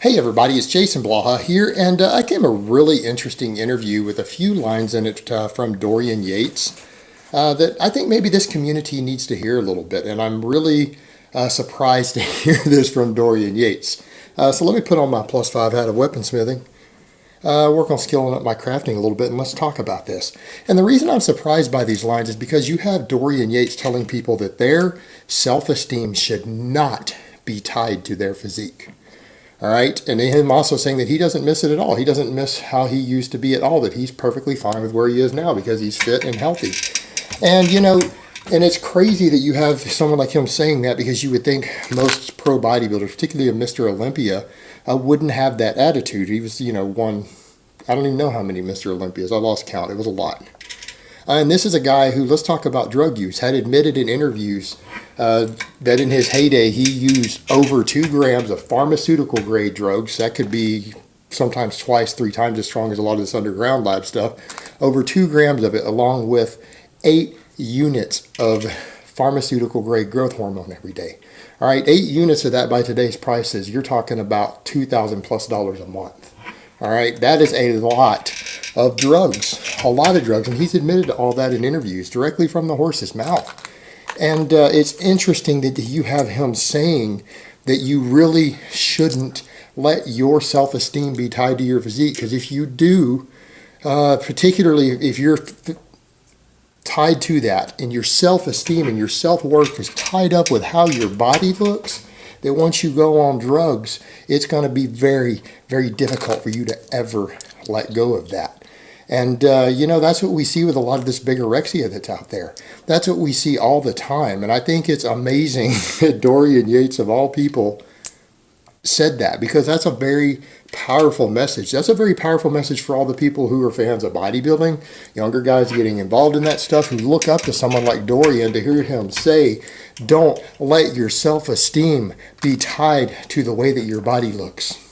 Hey everybody, it's Jason Blaha here, and I came a really interesting interview with a few lines in it from Dorian Yates that I think maybe this community needs to hear a little bit, and I'm really surprised to hear this from Dorian Yates. So let me put on my +5 hat of weaponsmithing, work on skilling up my crafting a little bit, and let's talk about this. And the reason I'm surprised by these lines is because you have Dorian Yates telling people that their self-esteem should not be tied to their physique. All right, and him also saying that he doesn't miss it at all. He doesn't miss how he used to be at all, that he's perfectly fine with where he is now because he's fit and healthy. And, and it's crazy that you have someone like him saying that, because you would think most pro bodybuilders, particularly a Mr. Olympia, wouldn't have that attitude. He was, one, I don't even know how many Mr. Olympias. I lost count. It was a lot. And this is a guy who, let's talk about drug use, had admitted in interviews that in his heyday he used over 2 grams of pharmaceutical grade drugs. That could be sometimes twice, 3 times as strong as a lot of this underground lab stuff. Over 2 grams of it, along with 8 units of pharmaceutical grade growth hormone every day. All right, 8 units of that by today's prices, you're talking about $2,000+ a month. All right, that is a lot of drugs, a lot of drugs, and he's admitted to all that in interviews directly from the horse's mouth. And it's interesting that you have him saying that you really shouldn't let your self-esteem be tied to your physique, because if you do, particularly if you're tied to that and your self-esteem and your self-worth is tied up with how your body looks, that once you go on drugs, it's going to be very, very difficult for you to ever let go of that. And, that's what we see with a lot of this bigorexia that's out there. That's what we see all the time. And I think it's amazing that Dorian Yates, of all people, said that, because that's a very powerful message. That's a very powerful message for all the people who are fans of bodybuilding, younger guys getting involved in that stuff, who look up to someone like Dorian, to hear him say, don't let your self-esteem be tied to the way that your body looks.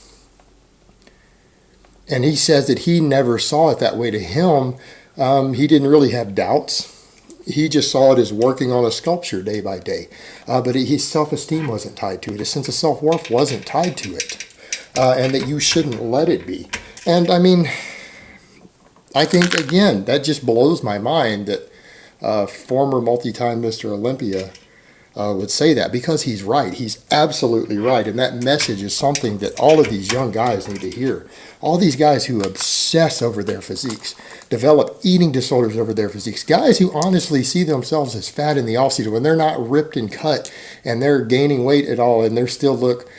And he says that he never saw it that way. To him, he didn't really have doubts. He just saw it as working on a sculpture day by day. But his self-esteem wasn't tied to it. His sense of self-worth wasn't tied to it. And that you shouldn't let it be. And I mean, I think, again, that just blows my mind that former multi-time Mr. Olympia would say that, because he's right. He's absolutely right. And that message is something that all of these young guys need to hear. All these guys who obsess over their physiques, develop eating disorders over their physiques, guys who honestly see themselves as fat in the off-season when they're not ripped and cut and they're gaining weight at all, and they still look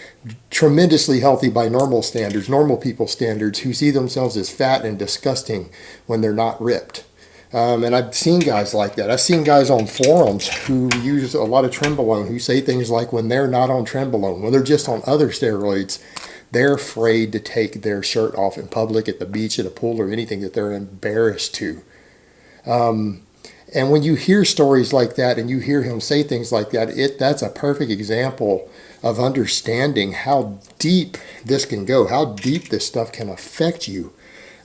tremendously healthy by normal standards, normal people standards, who see themselves as fat and disgusting when they're not ripped. And I've seen guys like that. I've seen guys on forums who use a lot of Trenbolone, who say things like, when they're not on Trenbolone, when they're just on other steroids, they're afraid to take their shirt off in public, at the beach, at a pool, or anything, that they're embarrassed to. And when you hear stories like that and you hear him say things like that, that's a perfect example of understanding how deep this can go, how deep this stuff can affect you.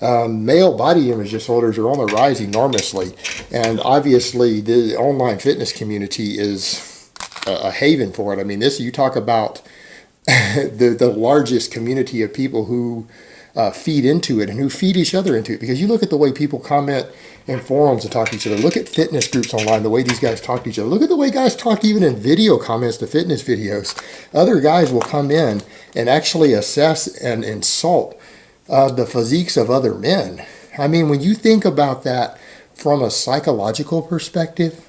Male body image disorders are on the rise enormously, and obviously the online fitness community is a haven for it. I mean, you talk about the largest community of people who feed into it and who feed each other into it, because you look at the way people comment in forums and talk to each other. Look at fitness groups online, the way these guys talk to each other. Look at the way guys talk even in video comments to fitness videos. Other guys will come in and actually assess and insult the physiques of other men. I mean, when you think about that from a psychological perspective,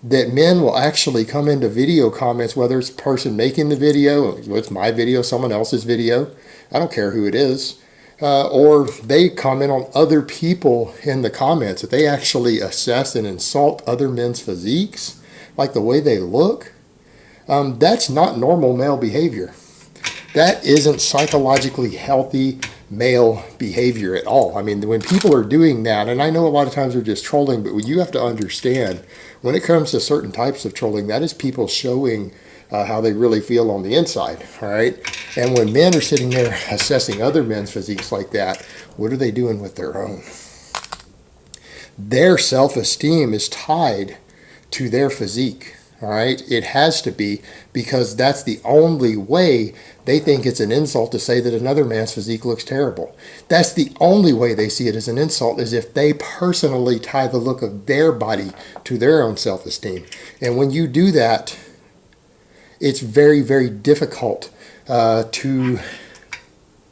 that men will actually come into video comments, whether it's a person making the video, it's my video, someone else's video, I don't care who it is, or they comment on other people in the comments, that they actually assess and insult other men's physiques, like the way they look. That's not normal male behavior. That isn't psychologically healthy male behavior at all. I mean, when people are doing that, and I know a lot of times they're just trolling, but you have to understand, when it comes to certain types of trolling, that is people showing how they really feel on the inside, all right? And when men are sitting there assessing other men's physiques like that, what are they doing with their own? Their self-esteem is tied to their physique. All right, it has to be, because that's the only way. They think it's an insult to say that another man's physique looks terrible. That's the only way they see it as an insult, is if they personally tie the look of their body to their own self-esteem. And when you do that, it's very, very difficult to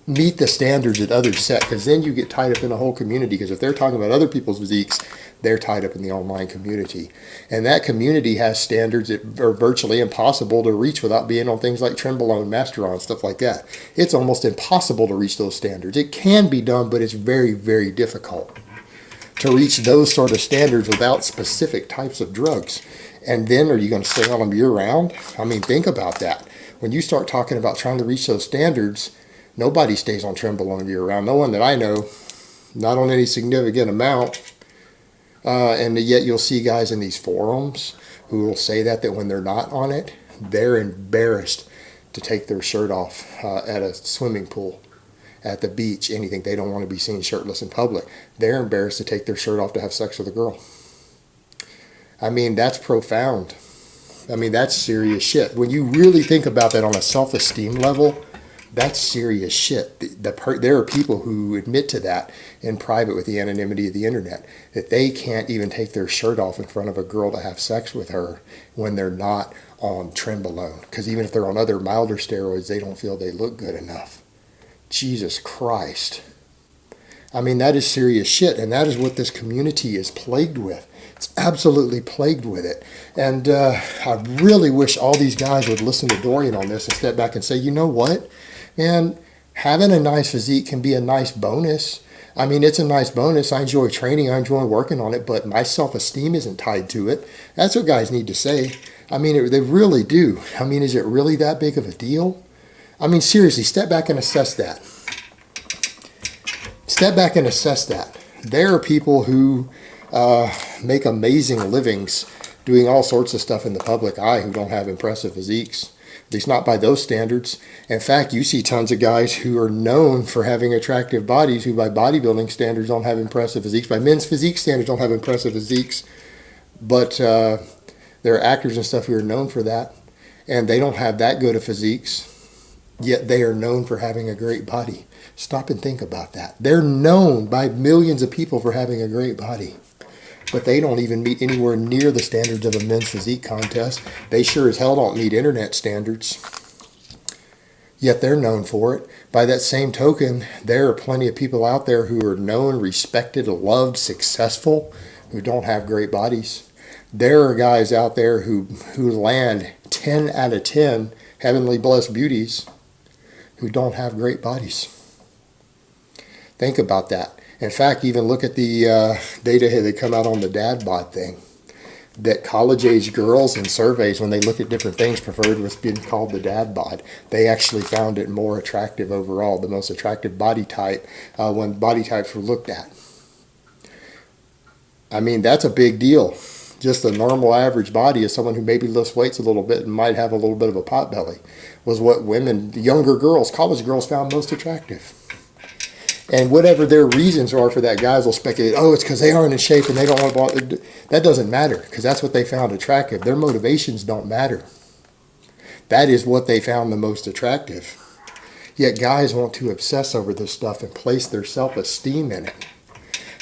meet the standards that others set, because then you get tied up in a whole community. Because if they're talking about other people's physiques, they're tied up in the online community, and that community has standards that are virtually impossible to reach without being on things like Trenbolone, Masteron, stuff like that. It's almost impossible to reach those standards. It can be done, but it's very, very difficult to reach those sort of standards without specific types of drugs. And then are you going to stay on them year round? I mean, think about that. When you start talking about trying to reach those standards, nobody stays on Trenbolone year round. No one that I know, not on any significant amount. And yet you'll see guys in these forums who will say that when they're not on it, they're embarrassed to take their shirt off at a swimming pool, at the beach, anything. They don't want to be seen shirtless in public. They're embarrassed to take their shirt off to have sex with a girl. I mean, that's profound. I mean, that's serious shit. When you really think about that on a self-esteem level, that's serious shit. There are people who admit to that in private with the anonymity of the internet, that they can't even take their shirt off in front of a girl to have sex with her when they're not on Trenbolone. Because even if they're on other milder steroids, they don't feel they look good enough. Jesus Christ. I mean, that is serious shit, and that is what this community is plagued with. It's absolutely plagued with it. And I really wish all these guys would listen to Dorian on this and step back and say, you know what? Man, having a nice physique can be a nice bonus. I mean, it's a nice bonus. I enjoy training. I enjoy working on it, but my self-esteem isn't tied to it. That's what guys need to say. I mean, they really do. I mean, is it really that big of a deal? I mean, seriously, step back and assess that. Step back and assess that. There are people who make amazing livings doing all sorts of stuff in the public eye who don't have impressive physiques. At least not by those standards. In fact, you see tons of guys who are known for having attractive bodies who by bodybuilding standards don't have impressive physiques. By men's physique standards don't have impressive physiques. But there are actors and stuff who are known for that. And they don't have that good of physiques. Yet they are known for having a great body. Stop and think about that. They're known by millions of people for having a great body. But they don't even meet anywhere near the standards of a men's physique contest. They sure as hell don't meet internet standards. Yet they're known for it. By that same token, there are plenty of people out there who are known, respected, loved, successful, who don't have great bodies. There are guys out there who land 10 out of 10 heavenly blessed beauties who don't have great bodies. Think about that. In fact, even look at the data that come out on the dad bod thing. That college-age girls in surveys, when they look at different things, preferred what's being called the dad bod. They actually found it more attractive overall, the most attractive body type when body types were looked at. I mean, that's a big deal. Just a normal average body of someone who maybe lifts weights a little bit and might have a little bit of a pot belly was what women, younger girls, college girls found most attractive. And whatever their reasons are for that, guys will speculate, oh, it's because they aren't in shape and they don't want to. That doesn't matter, because that's what they found attractive. Their motivations don't matter. That is what they found the most attractive. Yet guys want to obsess over this stuff and place their self-esteem in it.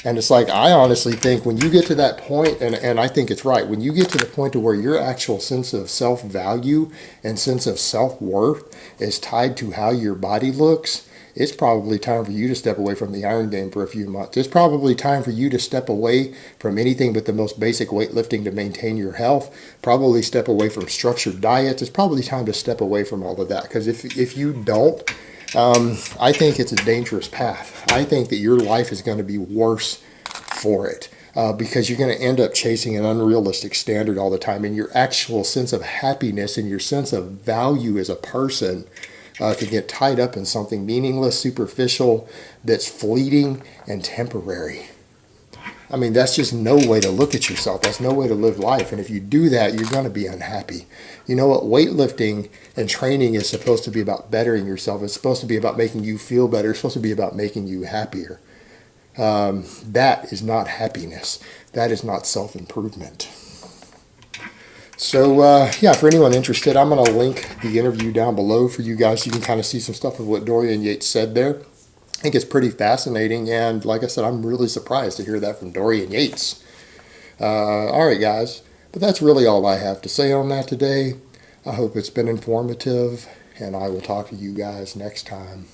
And it's like, I honestly think when you get to that point, and I think it's right, when you get to the point to where your actual sense of self-value and sense of self-worth is tied to how your body looks, it's probably time for you to step away from the iron game for a few months. It's probably time for you to step away from anything but the most basic weightlifting to maintain your health. Probably step away from structured diets. It's probably time to step away from all of that. Because if you don't, I think it's a dangerous path. I think that your life is going to be worse for it. Because you're going to end up chasing an unrealistic standard all the time. And your actual sense of happiness and your sense of value as a person can get tied up in something meaningless, superficial, that's fleeting and temporary. I mean, that's just no way to look at yourself. That's no way to live life. And if you do that, you're going to be unhappy. You know what? Weightlifting and training is supposed to be about bettering yourself. It's supposed to be about making you feel better. It's supposed to be about making you happier. That is not happiness. That is not self-improvement. So, yeah, for anyone interested, I'm going to link the interview down below for you guys. You can kind of see some stuff of what Dorian Yates said there. I think it's pretty fascinating. And like I said, I'm really surprised to hear that from Dorian Yates. All right, guys. But that's really all I have to say on that today. I hope it's been informative, and I will talk to you guys next time.